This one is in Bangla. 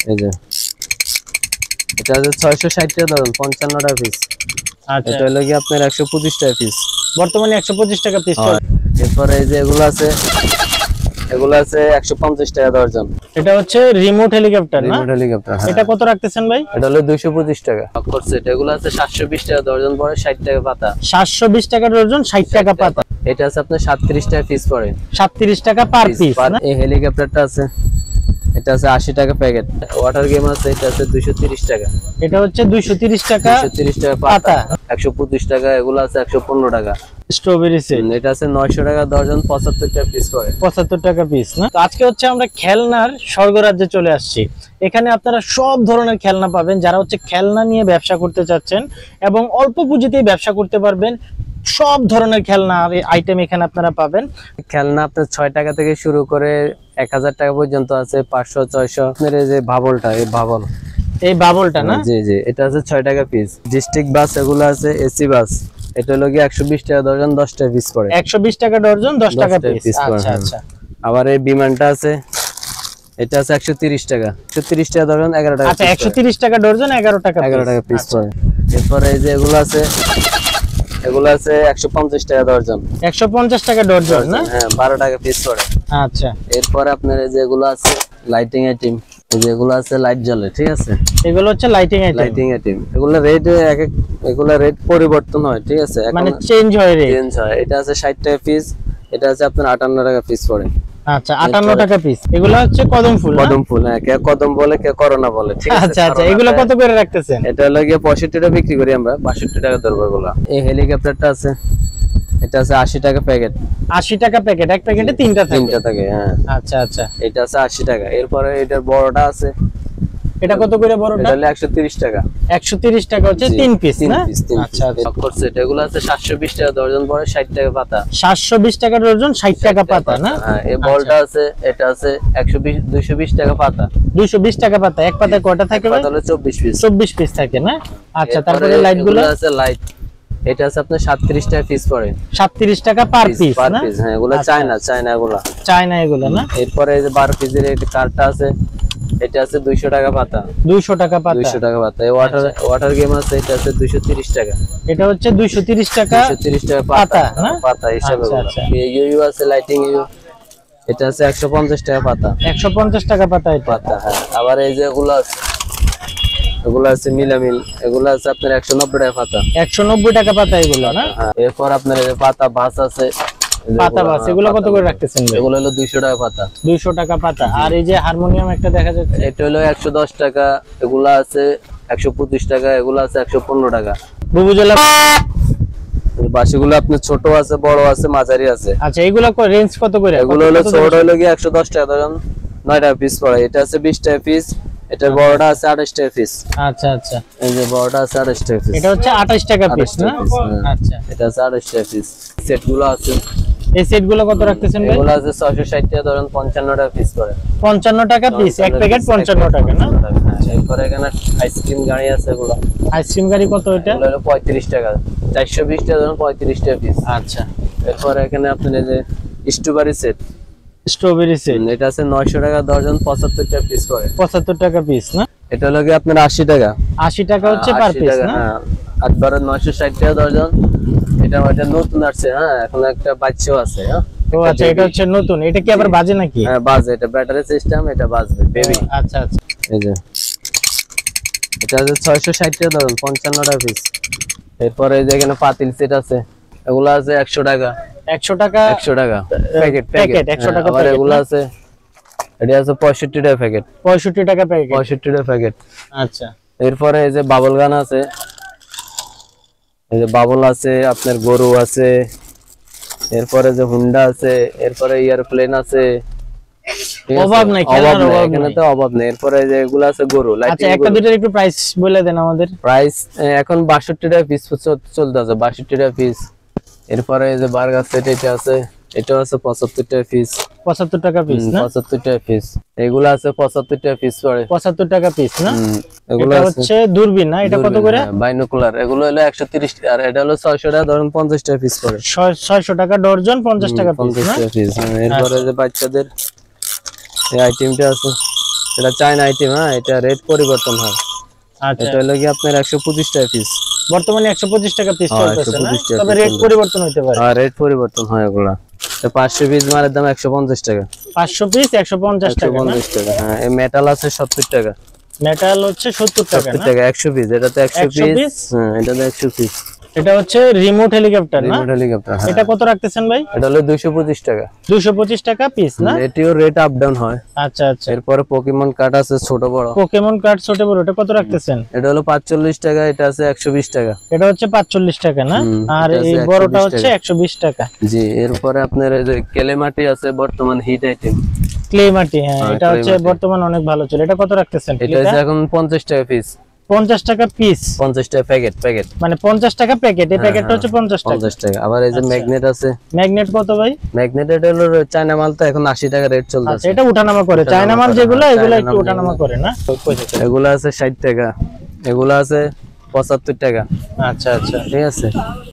এই যে এটা আছে 660 টাকা ধরুন 55 টাকা পিস। আচ্ছা, এটা হলো কি আপনার 125 টাকা পিস, বর্তমানে 125 টাকা পিস চলে। এরপরে এই যে এগুলো আছে 150 টাকা দর্জন। এটা হচ্ছে রিমোট হেলিকপ্টার না? Remote helicopter. এটা কত রাখতেছেন ভাই? এটা হলো 225 টাকা। সেট এগুলো আছে 720 টাকা দর্জন পড়ে, 60 টাকা পাতা। 720 টাকা ডজন, 60 টাকা পাতা। এটা আছে আপনার 37 টাকা পিস পড়ে, 37 টাকা পার পিস না? এই হেলিকপ্টারটা আছে, এটা আছে 80 টাকা প্যাকেট। ওয়াটার গেম আছে, এটা আছে 230 টাকা। এটা হচ্ছে 230 টাকা 230 টাকা পাতা। 125 টাকা। এগুলো আছে 115 টাকা। স্ট্রবেরি সেট এটা আছে 900 টাকা দর্জন, 75 টাকা পিস পড়ে। 75 টাকা পিস না? তো আজকে হচ্ছে আমরা খেলনার স্বর্গরাজ্যে চলে আসছি। এখানে আপনারা সব ধরনের খেলনা পাবেন, যারা হচ্ছে খেলনা নিয়ে ব্যবসা করতে চাচ্ছেন এবং অল্প পুঁজিতেই ব্যবসা করতে পারবেন। সব ধরনের খেলনা আইটেম এখানে আপনারা পাবেন। খেলনা আপনার 6 টাকা থেকে শুরু করে 1000 টাকা পর্যন্ত আছে, 500 600। আপনার এই যে বাবলটা, এই বাবল, এই বাবলটা না? জি জি, এটা আছে 6 টাকা পিস। ডিস্ট্রিক্ট বাস এগুলো আছে, এসি বাস, এটা হলো কি 120 টাকা দর্জন, 10 টাকা পিস পড়ে। 120 টাকা ডজন, 10 টাকা পিস। আচ্ছা আচ্ছা। আবার এই বিমানটা আছে, এটা আছে 130 টাকা, 130 টাকা দর্জন, 11 টাকা। আচ্ছা, 130 টাকা ডজন, 11 টাকা পিস পড়ে। এরপরে এই যে এগুলো আছে 150 টাকা দর্জন, 150 টাকা ডজন না? হ্যাঁ, 12 টাকা পিস পড়ে। আচ্ছা, এরপরে আপনার এই যে এগুলো আছে লাইটিং আইটেম, এই যে এগুলো আছে লাইট জ্বলে, ঠিক আছে? এগুলো হচ্ছে লাইটিং আইটেম। লাইটিং আইটেম এগুলো রেট এগুলো রেট পরিবর্তন হয়, ঠিক আছে? মানে চেঞ্জ হয় রেট। চেঞ্জ হয়। এটা আছে 60 টাকা পিস, এটা আছে আপনার 58 টাকা পিস পড়ে। আচ্ছা, 58 টাকা পিস। এগুলো হচ্ছে কদম ফুল। কদম ফুল, হ্যাঁ, কে কদম বলে, কে করোনা বলে, ঠিক আছে? আচ্ছা আচ্ছা, এগুলো কত করে রাখতেছেন? এটা হলো গিয়ে 65 টাকা বিক্রি করি আমরা, 62 টাকা ধরবো এগুলো। এই হেলিকপ্টারটা আছে, এটা আছে 80 টাকা প্যাকেট। 80 টাকা প্যাকেট, এক প্যাকেটে তিনটা থাকে, হ্যাঁ। আচ্ছা আচ্ছা, এটা আছে 80 টাকা। এরপরে এটার বড়টা আছে, এটা কত করে বড়টা? এটা হলো 130 টাকা। 130 টাকা হচ্ছে 3 পিস না? আচ্ছা আচ্ছা। এগুলো আছে 720 টাকা দর্জন পড়ে, 60 টাকা পাতা। 720 টাকা ডজন, 60 টাকা পাতা না? হ্যাঁ, এই বলটা আছে, এটা আছে 220 টাকা পাতা। 220 টাকা পাতা। এক পাতায় কয়টা থাকে ভাই? তাহলে 24 পিস। 24 পিস থাকে না? আচ্ছা, তারপরে লাইট গুলো আছে, লাইট, এটা আছে আপনার 37 টাকা পিস পড়ে। 37 টাকা পার পিস না? হ্যাঁ, এগুলো চায়না এগুলো। চায়না এগুলো না? এরপরে এই যে 12 পিসের এই কার্ডটা আছে, এটা আছে 200 টাকা পাতা। 200 টাকা পাতা। 200 টাকা পাতা। এই ওয়াটার গেম আছে, এটা আছে 230 টাকা। এটা হচ্ছে 230 টাকা 230 টাকা পাতা না? পাতা হিসাবে। এই ইউ আছে, লাইটিং ইউ, এটা আছে 150 টাকা পাতা। 150 টাকা পাতা এটা। পাতা, হ্যাঁ। আবার এই যে এগুলো আছে, এগুলো আছে মিলামিল, এগুলো আছে আপনার 190 টাকা পাতা। 190 টাকা পাতা এগুলো না? এরপর আপনার এই যে পাতা বাস আছে, পাতা বাস, এগুলো কত করে রাখতেছেন? এগুলো হলো 200 টাকা পাতা। 200 টাকা পাতা। আর এই যে হারমোনিয়াম একটা দেখা যাচ্ছে, এটা হলো 110 টাকা। এগুলো আছে 125 টাকা। এগুলো আছে 115 টাকা। বুবুজলা বাসিগুলো আপনার ছোট আছে, বড় আছে, মাঝারি আছে। আচ্ছা, এগুলো রেঞ্জ কত করে? এগুলো হলো ছোট হলো কি 110 টাকা ধরুন, 9 টাকা পিস পড়ে। এটা আছে 20 টাকা পিস। এটা বড়টা আছে 28 টাকা পিস। আচ্ছা আচ্ছা, এই যে বড়টা আছে 28 টাকা পিস। এটা হচ্ছে 28 টাকা পিস না? আচ্ছা, এটা আছে 28 টাকা পিস। সেটগুলো আছে, এই সেটগুলো কত রাখতেছেন ভাই? এগুলো আছে 660 টাকা ধরুন, 55 টাকা পিস পড়ে। 55 টাকা পিস, এক প্যাকেট 55 টাকা না? আচ্ছা, এরপর এখানে আইসক্রিম গাড়ি আছে, এগুলো আইসক্রিম গাড়ি কত এটা? এগুলো হলো 35 টাকা। 420 টাকা ধরুন, 35 টাকা পিস। আচ্ছা, এরপর এখানে আপনার এই যে স্ট্রবেরি সেট, স্ট্রবেরি সেট, এটা আছে 900 টাকা দর্জন, 75 টাকা পিস পড়ে। 75 টাকা পিস না? এটা হলো কি আপনার 80 টাকা। 80 টাকা হচ্ছে পার পিস না? হ্যাঁ, 8 960 টাকা দর্জন। এটা নতুন আসছে, হ্যাঁ, এখন একটা বাচ্চাও আছে। হ্যাঁ, ও আচ্ছা, এটা হচ্ছে নতুন। এটা কি আবার বাজে নাকি? হ্যাঁ, বাজে। এটা ব্যাটারি সিস্টেম, এটা বাজবে বেবি। আচ্ছা আচ্ছা, এই যে এটা আছে 660 টাকা দর্জন, 55 টাকা পিস। এরপরে এই যে এখানে পাতিল সেট আছে, এগুলো আছে 100 টাকা। 100 টাকা, 100 টাকা প্যাকেট। 100 টাকা প্যাকেট। এগুলো আছে, এটা আছে 65 টাকা প্যাকেট। 65 টাকা প্যাকেট। 65 টাকা প্যাকেট। আচ্ছা, এরপরে এই যে বাবল গান আছে, এই যে বাবল আছে, আপনার গরু আছে, এরপরে যে হুন্ডা আছে, এরপরে এয়ারপ্লেন আছে। অভাব নাই, খেলার অভাব এখানে নাই। তো অভাব নেই। এরপরে যে এগুলো আছে গরু। আচ্ছা, একটা দুটোর একটু প্রাইস বলে দেন আমাদের। প্রাইস এখন 62 টাকা পিস চলতে আছে, 62 টাকা পিস। এরপরে এই যে বার্গার সেট, এটা আছে, এটা আছে 75 টাকা পিস। 75 টাকা পিস না? 75 টাকা পিস। এগুলো আছে 75 টাকা পিস পড়ে। 75 টাকা পিস না? এগুলো এটা হচ্ছে দূরবীন না? এটা কত করে? বাইনোকুলার। এগুলো হলো 130 টাকা, আর এটা হলো 600 টাকা ধরুন, 50 টাকা পিস পড়ে। 600 টাকা ডজন, 50 টাকা পিস না? এরপরে যে বাচ্চাদের এই আইটেমটা আছে, এটা চায়না আইটেম। হ্যাঁ, এটা রেট পরিবর্তন হয়। আচ্ছা, এটা হলো কি আপনার 125 টাকা পিস। বর্তমানে 125 টাকা পিস হ্যাঁ, চলতেছে না? 125 টাকা তবে piece রেট চলতেছে। পরিবর্তন হতে পারে। হ্যাঁ, রেট পরিবর্তন হয় এগুলা। 500 পিস মালের দাম 150 টাকা। 500 পিস 150 টাকা না? 150 টাকা। হ্যাঁ, এই মেটাল আছে 70 টাকা। মেটাল হচ্ছে 70 টাকা 70 না? টাকা 100 পিস। এটাতে 100 100 পিস। পিস? হ্যাঁ, এটাতে 100 পিস। এটা হচ্ছে রিমোট হেলিকপ্টার না? Remote helicopter. হ্যাঁ, এটা কত রাখতেছেন ভাই? এটা হলো 225 টাকা। 225 টাকা পিস না? এটিও রেট আপ ডাউন হয়। আচ্ছা আচ্ছা। এরপরে পোকেমন কার্ড আছে ছোট বড়। পোকেমন কার্ড ছোট বড় এটা কত রাখতেছেন? এটা হলো 45 টাকা, এটা আছে 120 টাকা। এটা হচ্ছে 45 টাকা না? আর এটা এই আছে বড়টা 120 হচ্ছে 120 টাকা। জি, এরপরে আপনার এই যে কেলেমাটি আছে বর্তমান হিট আইটেম। ক্লে মাটি, হ্যাঁ, হ্যাঁ, এটা clay হচ্ছে মাটি। বর্তমান অনেক ভালো চলে। এটা কত রাখতেছেন? এটা হচ্ছে এখন 50 টাকা পিস। 50 টাকা পিস, 50 টাকা প্যাকেট। মানে 50 টাকা প্যাকেট। এই প্যাকেটটা হচ্ছে 50 টাকা। 50 টাকা। আবার এই যে আচ্ছা। ম্যাগনেট আছে। ম্যাগনেট কত ভাই? ম্যাগনেট এটা হলো চায়না মাল, তো এখন 80 টাকা রেট আচ্ছা, চলতেছে। এটা উঠানামা করে। উঠানামা চায়না মাল করে, যেগুলো হ্যাঁ, এগুলো চায়না একটু মাল উঠানামা যেগুলো। করে না? এগুলো আছে 60 টাকা। এগুলো আছে 75 টাকা। আচ্ছা আচ্ছা। ঠিক আছে।